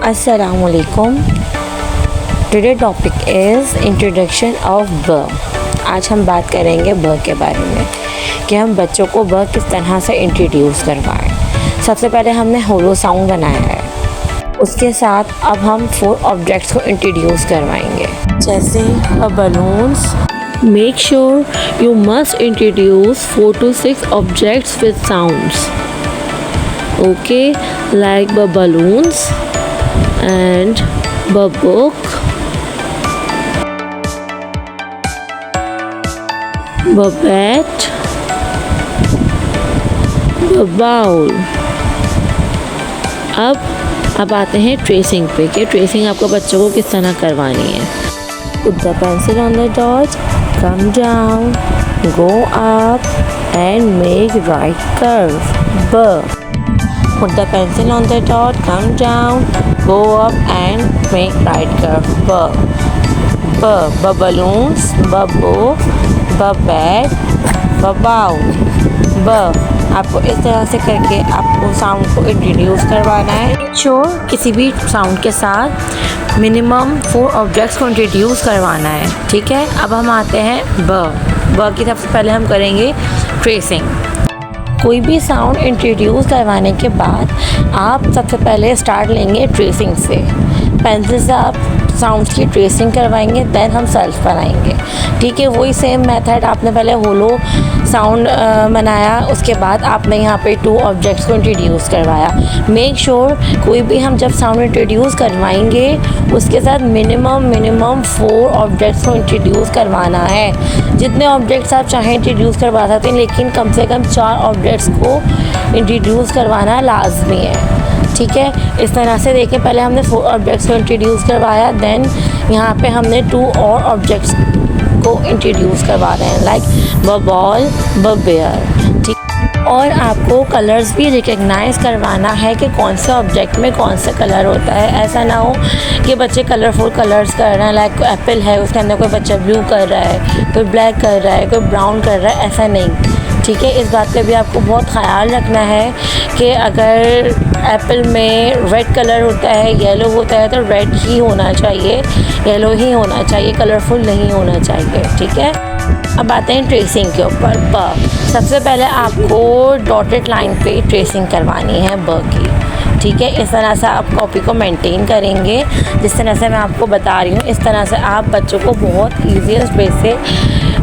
अस्सलामुअलैकुम। Today topic is introduction of ब। आज हम बात करेंगे ब के बारे में कि हम बच्चों को ब किस तरह से इंट्रोड्यूस करवाएं। सबसे पहले हमने होलो साउंड बनाया है, उसके साथ अब हम 4 ऑब्जेक्ट्स को इंट्रोड्यूस करवाएंगे, जैसे balloons. Make sure you must introduce 4 to 6 objects with sounds. Okay, like balloons and book, bat, bowl. अब आते हैं ट्रेसिंग पे कि ट्रेसिंग आपको बच्चों को किस तरह करवानी है। Put the pencil on the dot, come down, go up and make right curve. B. Put the pencil on the dot, come down, go up and make right curve. B. B. Balloons, book, bat, bowl. B. आपको इस तरह से करके आपको sound को introduce करवाना है। Sure किसी भी साउंड के साथ मिनिमम 4 ऑब्जेक्ट्स को इंट्रोड्यूस करवाना है, ठीक है। अब हम आते हैं ब की सबसे पहले हम करेंगे ट्रेसिंग। कोई भी साउंड इंट्रोड्यूस करवाने के बाद आप सबसे पहले स्टार्ट लेंगे ट्रेसिंग से। पेंसिल से आप साउंड्स की ट्रेसिंग करवाएंगे, देन हम सेल्फ बनाएंगे, ठीक है। वही सेम मेथड आपने पहले होलो साउंड बनाया, उसके बाद आपने यहाँ पे 2 ऑब्जेक्ट्स को इंट्रोड्यूस करवाया। मेक श्योर कोई भी हम जब साउंड इंट्रोड्यूस करवाएंगे उसके साथ मिनिमम 4 ऑब्जेक्ट्स को इंट्रोड्यूस करवाना है। जितने ऑब्जेक्ट्स आप चाहें इंट्रोड्यूस करवा सकते हैं, लेकिन कम से कम 4 ऑब्जेक्ट्स को इंट्रोड्यूस करवाना लाजमी है, ठीक है। इस तरह से देखें, पहले हमने 4 ऑब्जेक्ट्स को इंट्रोड्यूस करवाया, देन यहाँ पे हमने 2 और ऑब्जेक्ट्स को इंट्रोड्यूस करवा रहे हैं, लाइक बॉल, बेयर, ठीक। और आपको कलर्स भी रिकग्नाइज करवाना है कि कौन से ऑब्जेक्ट में कौन सा कलर होता है। ऐसा ना हो कि बच्चे कलरफुल कलर्स कर रहे हैं, लाइक एप्पल है उसके अंदर कोई बच्चा ब्लू कर रहा है, कोई ब्लैक कर रहा है, कोई ब्राउन कर रहा है, ऐसा नहीं, ठीक है। इस बात पे भी आपको बहुत ख्याल रखना है कि अगर एप्पल में रेड कलर होता है, येलो होता है, तो रेड ही होना चाहिए, येलो ही होना चाहिए, कलरफुल नहीं होना चाहिए, ठीक है। अब आते हैं ट्रेसिंग के ऊपर। ब सबसे पहले आपको डॉटेड लाइन पे ट्रेसिंग करवानी है ब की, ठीक है। इस तरह से आप कॉपी को मेंटेन करेंगे, जिस तरह से मैं आपको बता रही हूँ। इस तरह से आप बच्चों को बहुत ईजीएस्ट वे से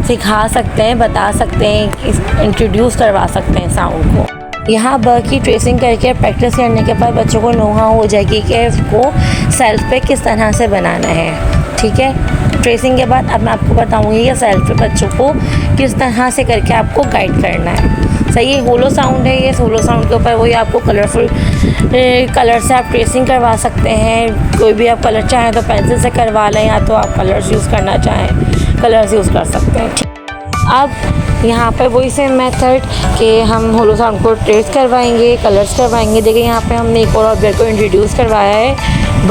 सिखा सकते हैं, बता सकते हैं, इंट्रोड्यूस करवा सकते हैं साउंड को। यहाँ ब की ट्रेसिंग करके प्रैक्टिस करने के बाद बच्चों को नोहा हो जाएगी कि इसको सेल्फ पे किस तरह से बनाना है, ठीक है। ट्रेसिंग के बाद अब मैं आपको बताऊँगी कि सेल्फ पे बच्चों को किस तरह से करके आपको गाइड करना है। सही, ये होलो साउंड है, ये सोलो साउंड के ऊपर वही आपको कलरफुल कलर से आप ट्रेसिंग करवा सकते हैं। कोई भी आप कलर चाहें तो पेंसिल से करवा लें, या तो आप कलर्स यूज़ करना चाहें कलर्स यूज़ कर सकते हैं, ठीक। अब यहाँ पर वही सेम मेथड कि हम होलो साउंड को ट्रेस करवाएंगे, कलर्स करवाएंगे। देखिए यहाँ पे हमने एक और ऑब्जेक्ट को इंट्रोड्यूस करवाया है,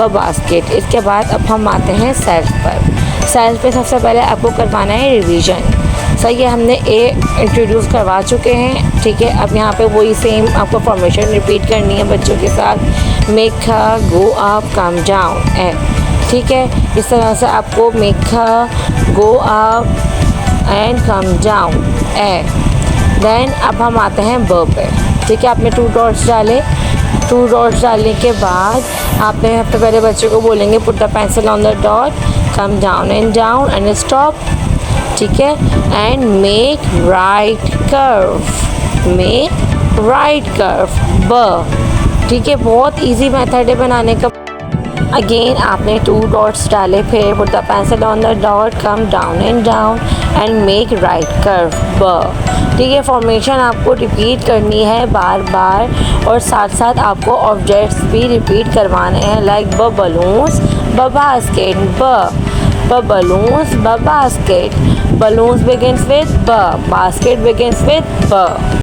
बास्केट। इसके बाद अब हम आते हैं सेल्फ पर। सेल्फ पे सबसे पहले आपको करवाना है रिवीजन। सही है, हमने ए इंट्रोड्यूस करवा चुके हैं, ठीक है। अब यहाँ पे वही सेम आपको फॉर्मेशन रिपीट करनी है बच्चों के साथ। Make, go up, come down, A, ठीक है। इस तरह से आपको make, go up and come down, A. Then अब हम आते हैं ब पे, ठीक है। आपने 2 डॉट्स डाले, 2 डॉट्स डालने के बाद आपने सबसे पहले बच्चे को बोलेंगे put the pencil on the dot, come down and stop, ठीक है। एंड मेक राइट कर्व, ब, ठीक है। बहुत इजी मेथड है बनाने का। अगेन आपने 2 डॉट्स डाले, फिर put the pencil on the dot, come down and make right curve, ब, ठीक है। फॉर्मेशन आपको रिपीट करनी है बार बार, और साथ साथ आपको ऑब्जेक्ट्स भी रिपीट करवाने हैं, like balloons, basket, balloons, basket, balloons begins with b, basket begins with b।